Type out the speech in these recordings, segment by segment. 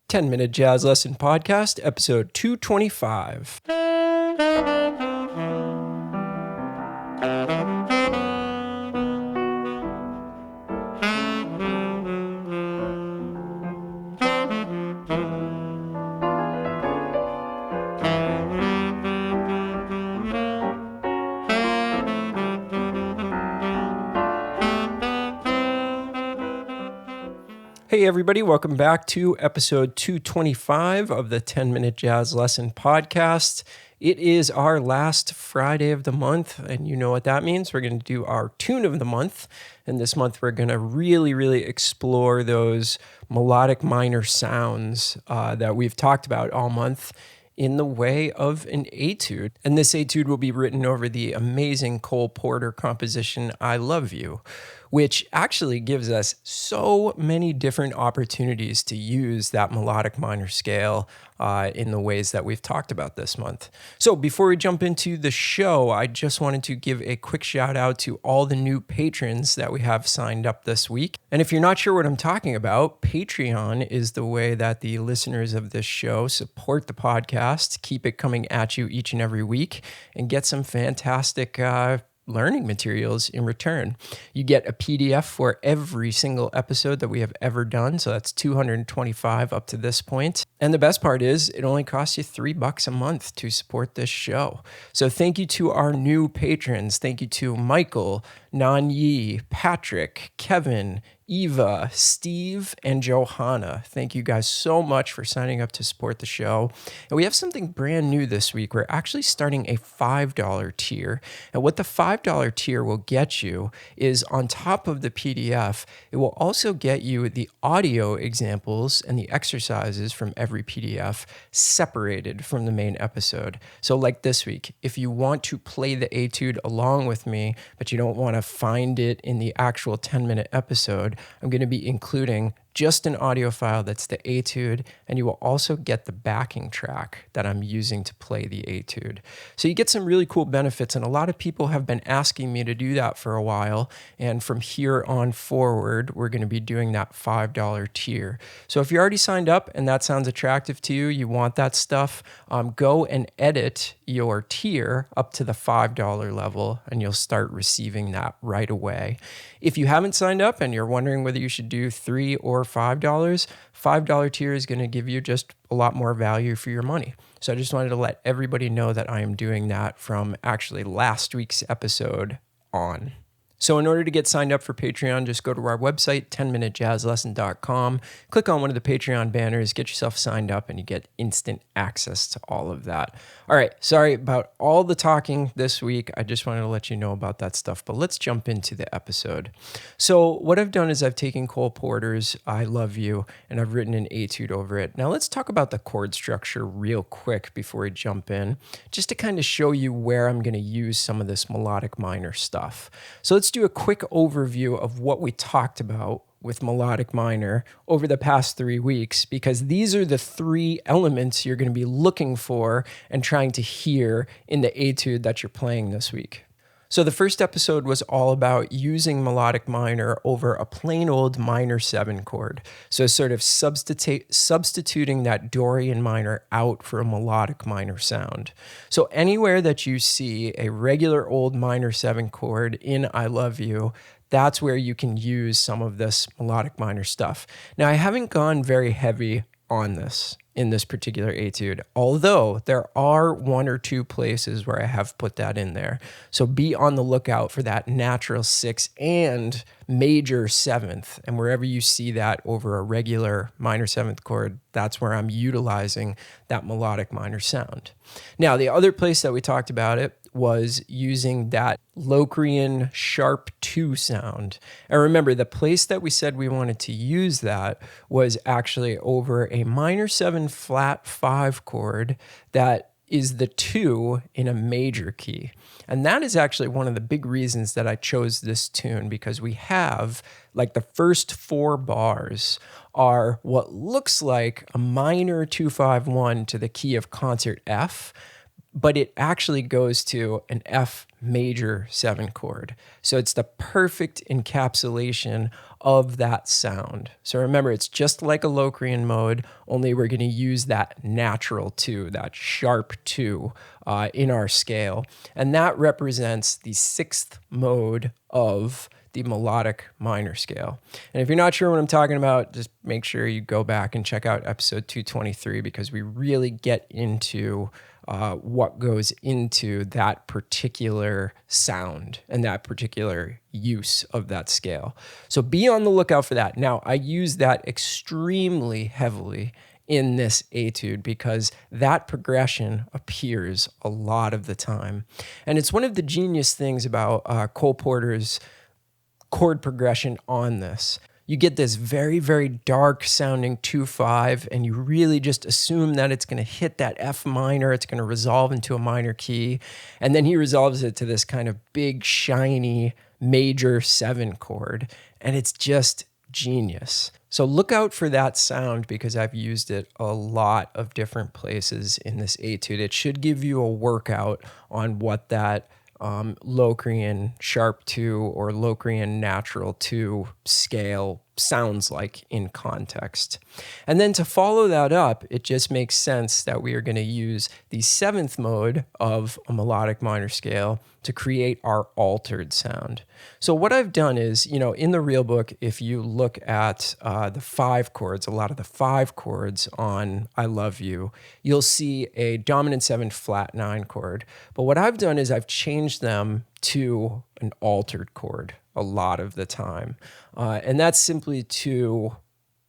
10-Minute Jazz Lesson Podcast, episode 225. Hey everybody, welcome back to episode 225 of the 10-Minute Jazz Lesson Podcast. It is our last Friday of the month, and you know what that means. We're going to do our tune of the month, and this month we're going to really explore those melodic minor sounds that we've talked about all month in the way of an etude. And this etude will be written over the amazing Cole Porter composition, I Love You, which actually gives us so many different opportunities to use that melodic minor scale in the ways that we've talked about this month. So before we jump into the show, I just wanted to give a quick shout out to all the new patrons that we have signed up this week. And if you're not sure what I'm talking about, Patreon is the way that the listeners of this show support the podcast, keep it coming at you each and every week, and get some fantastic learning materials in return. You get a PDF for every single episode that we have ever done. So that's 225 up to this point. And the best part is it only costs you $3 a month to support this show. So thank you to our new patrons. Thank you to Michael, Nan Yi, Patrick, Kevin, Eva, Steve, and Johanna. Thank you guys so much for signing up to support the show. And we have something brand new this week. We're actually starting a $5 tier. And what the $5 tier will get you is, on top of the PDF, it will also get you the audio examples and the exercises from every PDF separated from the main episode. So like this week, if you want to play the etude along with me, but you don't want to find it in the actual 10-minute episode, I'm going to be including just an audio file that's the etude, and you will also get the backing track that I'm using to play the etude. So you get some really cool benefits, and a lot of people have been asking me to do that for a while, and from here on forward, we're going to be doing that $5 tier. So if you're already signed up and that sounds attractive to you, you want that stuff, go and edit your tier up to the $5 level, and you'll start receiving that right away. If you haven't signed up and you're wondering whether you should do $3 or $5 tier is going to give you just a lot more value for your money. So I just wanted to let everybody know that I am doing that from actually last week's episode on. So in order to get signed up for Patreon, just go to our website, 10minutejazzlesson.com, click on one of the Patreon banners, get yourself signed up, and you get instant access to all of that. All right, sorry about all the talking this week. I just wanted to let you know about that stuff, but let's jump into the episode. So what I've done is I've taken Cole Porter's I Love You, and I've written an etude over it. Now let's talk about the chord structure real quick before we jump in, just to kind of show you where I'm going to use some of this melodic minor stuff. So let's do a quick overview of what we talked about with melodic minor over the past 3 weeks, because these are the three elements you're going to be looking for and trying to hear in the etude that you're playing this week. So the first episode was all about using melodic minor over a plain old minor 7 chord. So sort of substituting that Dorian minor out for a melodic minor sound. So anywhere that you see a regular old minor 7 chord in I Love You, that's where you can use some of this melodic minor stuff. Now, I haven't gone very heavy on this in this particular etude, although there are 1 or 2 places where I have put that in there. So be on the lookout for that natural 6th and major 7th. And wherever you see that over a regular minor 7th chord, that's where I'm utilizing that melodic minor sound. Now, the other place that we talked about it was using that Locrian sharp 2 sound. And remember, the place that we said we wanted to use that was actually over a minor 7 flat 5 chord that is the 2 in a major key. And that is actually one of the big reasons that I chose this tune, because we have, like, the first 4 bars are what looks like a minor 2-5-1 to the key of concert F, but it actually goes to an F major 7 chord. So it's the perfect encapsulation of that sound. So remember, it's just like a Locrian mode, only we're going to use that natural 2, that sharp 2 in our scale. And that represents the 6th mode of the melodic minor scale. And if you're not sure what I'm talking about, just make sure you go back and check out episode 223, because we really get into what goes into that particular sound and that particular use of that scale. So be on the lookout for that. Now, I use that extremely heavily in this etude because that progression appears a lot of the time. And it's one of the genius things about Cole Porter's chord progression on this. You get this very, very dark sounding 2-5, and you really just assume that it's going to hit that F minor, it's going to resolve into a minor key, and then he resolves it to this kind of big, shiny major 7 chord, and it's just genius. So look out for that sound because I've used it a lot of different places in this etude. It should give you a workout on what that Locrian sharp 2 or Locrian natural 2 scale sounds like in context. And then to follow that up, it just makes sense that we are going to use the 7th mode of a melodic minor scale to create our altered sound. So what I've done is, in the real book, if you look at the 5 chords, a lot of the 5 chords on I Love You, you'll see a dominant 7 flat 9 chord. But what I've done is I've changed them to an altered chord a lot of the time. And that's simply to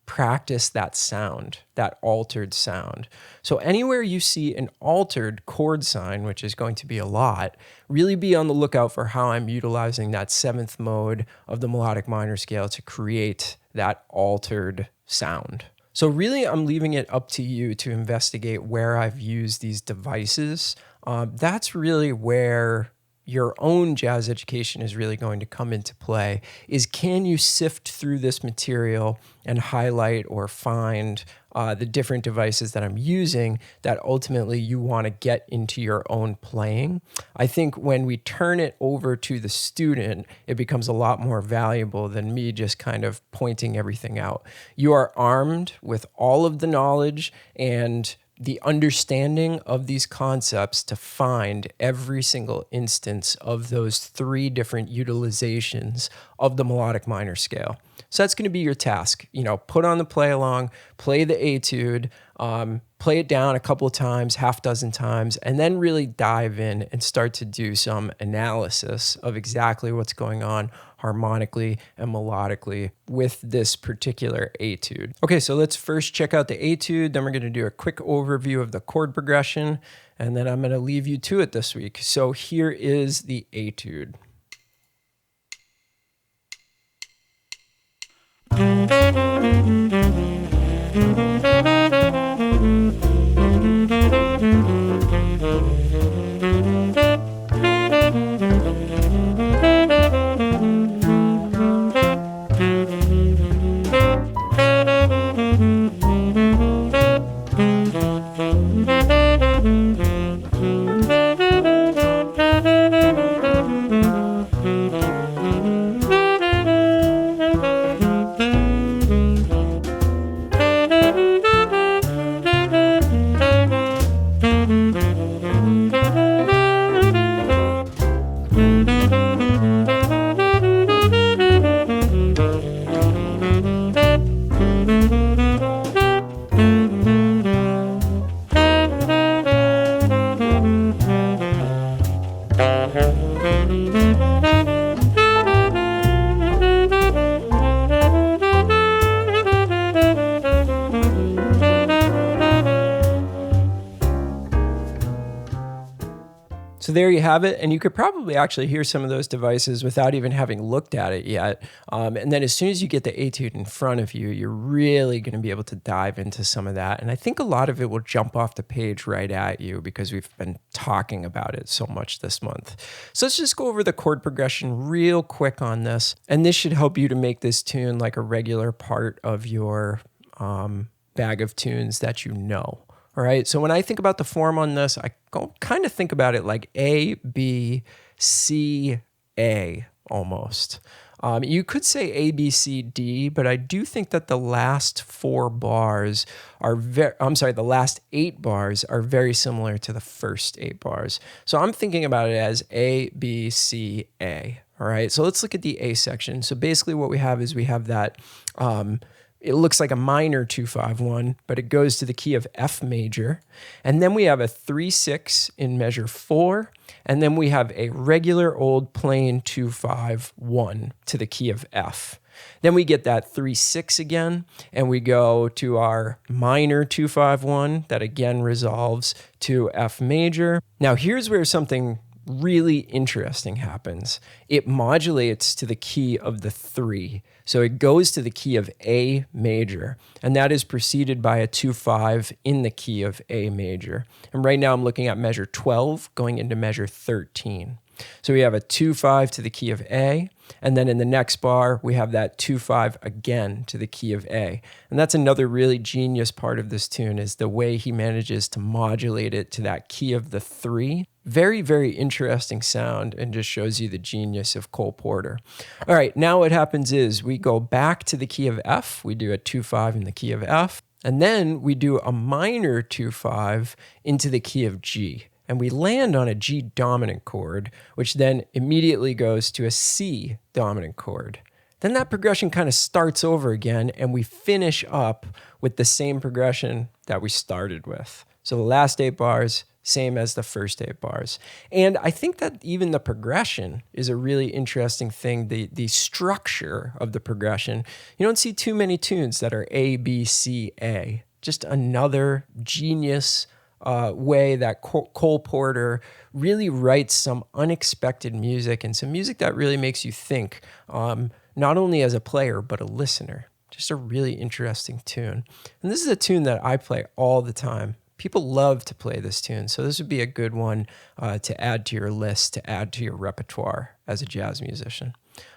practice that sound, that altered sound. So anywhere you see an altered chord sign, which is going to be a lot, really be on the lookout for how I'm utilizing that 7th mode of the melodic minor scale to create that altered sound. So really, I'm leaving it up to you to investigate where I've used these devices. That's really where your own jazz education is really going to come into play, is can you sift through this material and highlight or find the different devices that I'm using that ultimately you want to get into your own playing. I think when we turn it over to the student, it becomes a lot more valuable than me just kind of pointing everything out. You are armed with all of the knowledge and the understanding of these concepts to find every single instance of those 3 different utilizations of the melodic minor scale. So that's going to be your task. Put on the play along, play the etude, play it down a couple of times, half dozen times, and then really dive in and start to do some analysis of exactly what's going on harmonically and melodically with this particular etude. Okay, so let's first check out the etude, then we're going to do a quick overview of the chord progression, and then I'm going to leave you to it this week. So here is the etude. So there you have it. And you could probably actually hear some of those devices without even having looked at it yet. And then as soon as you get the etude in front of you, you're really going to be able to dive into some of that. And I think a lot of it will jump off the page right at you because we've been talking about it so much this month. So let's just go over the chord progression real quick on this. And this should help you to make this tune like a regular part of your bag of tunes that you know. All right, so when I think about the form on this, I kind of think about it like A, B, C, A almost. You could say A, B, C, D, but I do think that the last the last 8 bars are very similar to the first 8 bars. So I'm thinking about it as A, B, C, A. All right, so let's look at the A section. So basically what we have is we have that, it looks like a minor 2-5-1, but it goes to the key of F major. And then we have a 3-6 in measure 4. And then we have a regular old plain 2-5-1 to the key of F. Then we get that 3-6 again, and we go to our minor 2-5-1 that again resolves to F major. Now here's where something really interesting happens. It modulates to the key of the 3. So it goes to the key of A major, and that is preceded by a 2-5 in the key of A major. And right now I'm looking at measure 12 going into measure 13. So we have a 2-5 to the key of A, and then in the next bar, we have that 2-5 again to the key of A. And that's another really genius part of this tune, is the way he manages to modulate it to that key of the 3. Very, very interesting sound, and just shows you the genius of Cole Porter. All right, now what happens is we go back to the key of F. We do a 2-5 in the key of F, and then we do a minor 2-5 into the key of G. And we land on a G dominant chord, which then immediately goes to a C dominant chord. Then that progression kind of starts over again, and we finish up with the same progression that we started with. So the last 8 bars, same as the first 8 bars. And I think that even the progression is a really interesting thing, the structure of the progression. You don't see too many tunes that are A, B, C, A. Just another genius way that Cole Porter really writes some unexpected music, and some music that really makes you think, not only as a player, but a listener. Just a really interesting tune. And this is a tune that I play all the time. People love to play this tune, so this would be a good one to add to your list, to add to your repertoire as a jazz musician.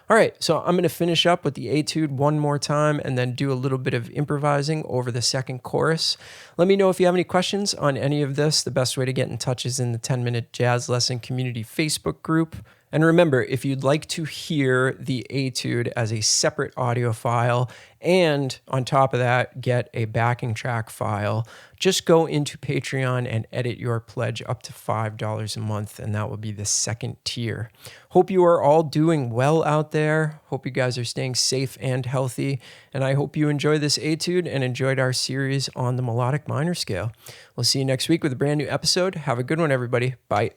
All right, so I'm going to finish up with the etude one more time and then do a little bit of improvising over the second chorus. Let me know if you have any questions on any of this. The best way to get in touch is in the 10-Minute Jazz Lesson Community Facebook group. And remember, if you'd like to hear the etude as a separate audio file, and on top of that, get a backing track file, just go into Patreon and edit your pledge up to $5 a month, and that will be the second tier. Hope you are all doing well out there. Hope you guys are staying safe and healthy, and I hope you enjoy this etude and enjoyed our series on the melodic minor scale. We'll see you next week with a brand new episode. Have a good one, everybody. Bye.